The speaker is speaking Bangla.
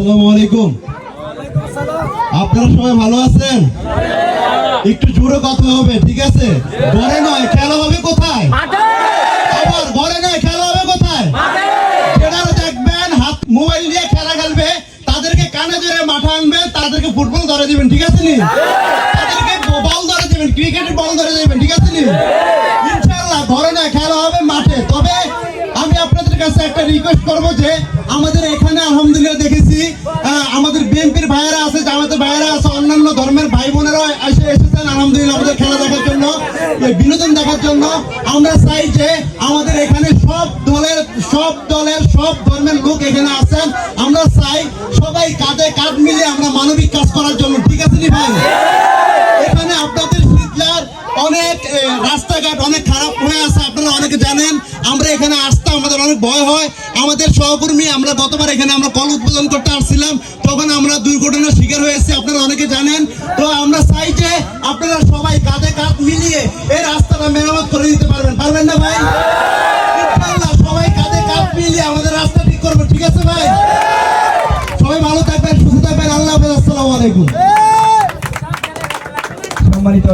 আসসালামু আলাইকুম। আপনারা সবাই ভালো আছেন? একটু জোরে কথা হবে, ঠিক আছে? ঘরে নয়, খেলা হবে কোথায়? আবার ঘরে নয়, খেলা হবে কোথায়? যারা দেখবেন হাত মোবাইল দিয়ে খেলা খেলবে তাদেরকে কানে ধরে মাঠে আনবেন, তাদেরকে ফুটবল ধরে দিবেন, ঠিক আছে নি? তাদেরকে বল ধরে দিবেন, ক্রিকেটের বল ধরে দিবেন, ঠিক আছে নি? ইনশাআল্লাহ ঘরে নয়, খেলা হবে মাঠে। তবে আমি আপনাদের কাছে একটা রিকোয়েস্ট করব যে আমাদের এখানে আলহামদুলিল্লাহ দেখেছি আমাদের বিএনপির ভাইয়েরা আছে, জামাতের ভাইয়েরা আছে, অন্যান্য ধর্মের ভাই বোনেরা এসেছেন আলহামদুলিল্লাহ আমাদের খেলা দেখার জন্য, বিনোদন দেখার জন্য। আমরা চাই যে আমাদের এখানে সব দলের সব ধর্মের লোক এখানে আছেন। আমরা চাই সবাই কাঁধে কাঁধ মিলে আমরা মানবিক কাজ করার জন্য, ঠিক আছে নি ভাই? এখানে আপনাদের শীতলার অনেক রাস্তাঘাট অনেক খারাপ হয়ে আছে, আপনারা অনেকে জানেন। আমরা এখানে আসতে আমাদের অনেক ভয় হয়। আমাদের সহকর্মী আমরা গতবার এখানে আমরা কল উদ্বোধন করতে আসছিলাম, তখন আমরা দুর্ঘটনার শিকার হয়েছি, আপনারা অনেকে জানেন। তো আমরা চাই যে আপনারা সবাই কাঁধে কাঁধ মিলিয়ে এই রাস্তাটা মেরামত করে দিতে পারবেন না ভাই? ইনশাআল্লাহ সবাই কাঁধে কাঁধ মিলিয়ে আমাদের রাস্তা ঠিক করবো, ঠিক আছে ভাই? সবাই ভালো থাকবেন, সুস্থ থাকবেন। আল্লাহ হাফেজ। আসসালামু আলাইকুম। সম্মানিত